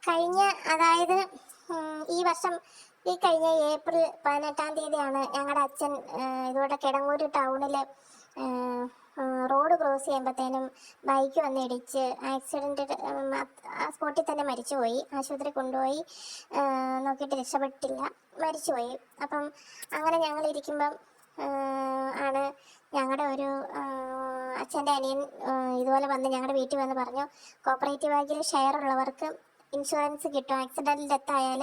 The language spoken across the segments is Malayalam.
കഴിഞ്ഞ അതായത് ഈ വർഷം ഈ കഴിഞ്ഞ ഏപ്രിൽ 18-ാം തീയതിയാണ് ഞങ്ങളുടെ അച്ഛൻ ഇതുപോലെ കിടങ്ങൂര് ടൗണിൽ റോഡ് ക്രോസ് ചെയ്യുമ്പോഴത്തേനും ബൈക്ക് വന്ന് ഇടിച്ച് ആക്സിഡൻറ്റ് സ്പോട്ടിൽ തന്നെ മരിച്ചുപോയി. ആശുപത്രി കൊണ്ടുപോയി നോക്കിയിട്ട് രക്ഷപ്പെട്ടില്ല, മരിച്ചുപോയി. അപ്പം അങ്ങനെ ഞങ്ങളിരിക്കുമ്പം ആണ് ഞങ്ങളുടെ ഒരു അച്ഛൻ്റെ അനിയൻ ഇതുപോലെ വന്ന് ഞങ്ങളുടെ വീട്ടിൽ വന്ന് പറഞ്ഞു, കോപ്പറേറ്റീവ് ബാങ്കിൽ ഷെയർ ഉള്ളവർക്ക് ഇൻഷുറൻസ് കിട്ടും, ആക്സിഡൻ്റൽ ഡെത്ത് ആയാൽ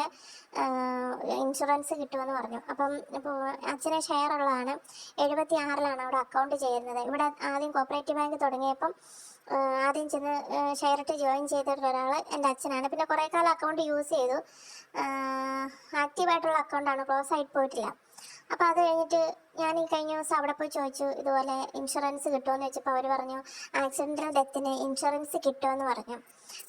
ഇൻഷുറൻസ് കിട്ടുമെന്ന് പറഞ്ഞു. അപ്പം ഇപ്പോൾ അച്ഛനെ ഷെയർ ഉള്ളതാണ്, 76-ലാണ് അവിടെ അക്കൗണ്ട് ചെയ്യുന്നത്. ഇവിടെ ആദ്യം കോപ്പറേറ്റീവ് ബാങ്ക് തുടങ്ങിയപ്പം ആദ്യം ചെന്ന് ഷെയറിട്ട് ജോയിൻ ചെയ്തിട്ടുള്ള ഒരാൾ എൻ്റെ അച്ഛനാണ്. പിന്നെ കുറേ കാലം അക്കൗണ്ട് യൂസ് ചെയ്തു, ആക്റ്റീവായിട്ടുള്ള അക്കൗണ്ടാണ്, ക്ലോസ് ആയിട്ട് പോയിട്ടില്ല. അപ്പോൾ അത് കഴിഞ്ഞിട്ട് ഞാൻ ഈ കഴിഞ്ഞ ദിവസം അവിടെ പോയി ചോദിച്ചു, ഇതുപോലെ ഇൻഷുറൻസ് കിട്ടുമെന്ന് വെച്ചപ്പോൾ അവർ പറഞ്ഞു ആക്സിഡൻ്റൽ ഡെത്തിന് ഇൻഷുറൻസ് കിട്ടുമെന്ന് പറഞ്ഞു.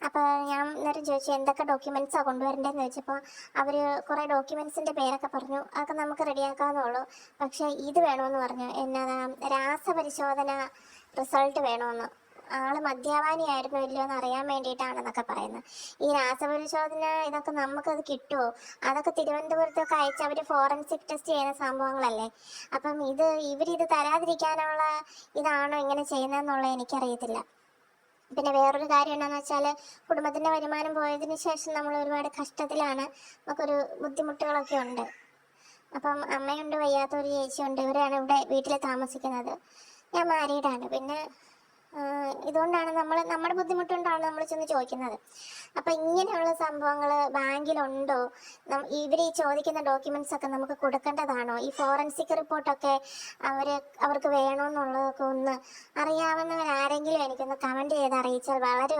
അപ്പോൾ ഞാൻ നേരം ചോദിച്ചു എന്തൊക്കെ ഡോക്യുമെൻറ്റ്സാണ് കൊണ്ടുവരേണ്ടതെന്ന് ചോദിച്ചപ്പോൾ അവർ കുറേ ഡോക്യുമെൻറ്റ്സിൻ്റെ പേരൊക്കെ പറഞ്ഞു. അതൊക്കെ നമുക്ക് റെഡിയാക്കാവുന്നുള്ളൂ, പക്ഷേ ഇത് വേണമെന്ന് പറഞ്ഞു. എന്നതാ, രാസപരിശോധന റിസൾട്ട് വേണമെന്ന്. ആള് മദ്യപാനിയായിരുന്നു ഇല്ലയോ എന്ന് അറിയാൻ വേണ്ടിയിട്ടാണെന്നൊക്കെ പറയുന്നത്. ഈ രാസപരിശോധന ഇതൊക്കെ നമുക്കത് കിട്ടുമോ? അതൊക്കെ തിരുവനന്തപുരത്തൊക്കെ അയച്ച് അവർ ഫോറൻസിക് ടെസ്റ്റ് ചെയ്യുന്ന സംഭവങ്ങളല്ലേ. അപ്പം ഇവരിത് തരാതിരിക്കാനുള്ള ഇതാണോ ഇങ്ങനെ ചെയ്യുന്നതെന്നുള്ളത് എനിക്കറിയത്തില്ല. പിന്നെ വേറൊരു കാര്യം എന്താണെന്ന് വെച്ചാൽ, കുടുംബത്തിൻ്റെ വരുമാനം പോയതിന് ശേഷം നമ്മൾ ഒരുപാട് കഷ്ടത്തിലാണ്, നമുക്കൊരു ബുദ്ധിമുട്ടുകളൊക്കെ ഉണ്ട്. അപ്പം അമ്മയുണ്ട്, വയ്യാത്തൊരു ചേച്ചിയുണ്ട്, ഇവരാണ് ഇവിടെ വീട്ടിൽ താമസിക്കുന്നത്. ഞാൻ മാരീഡാണ്. പിന്നെ ഇതുകൊണ്ടാണ് നമ്മുടെ ബുദ്ധിമുട്ടുകൊണ്ടാണ് നമ്മൾ ചെന്ന് ചോദിക്കുന്നത്. അപ്പം ഇങ്ങനെയുള്ള സംഭവങ്ങൾ ബാങ്കിലുണ്ടോ? ഇവർ ഈ ചോദിക്കുന്ന ഡോക്യുമെൻറ്റ്സ് ഒക്കെ നമുക്ക് കൊടുക്കേണ്ടതാണോ? ഈ ഫോറൻസിക് റിപ്പോർട്ടൊക്കെ അവർക്ക് വേണമെന്നുള്ളതൊക്കെ ഒന്ന് അറിയാവുന്നവരാരെങ്കിലും എനിക്കൊന്ന് കമൻറ്റ് ചെയ്ത് അറിയിച്ചാൽ വളരെ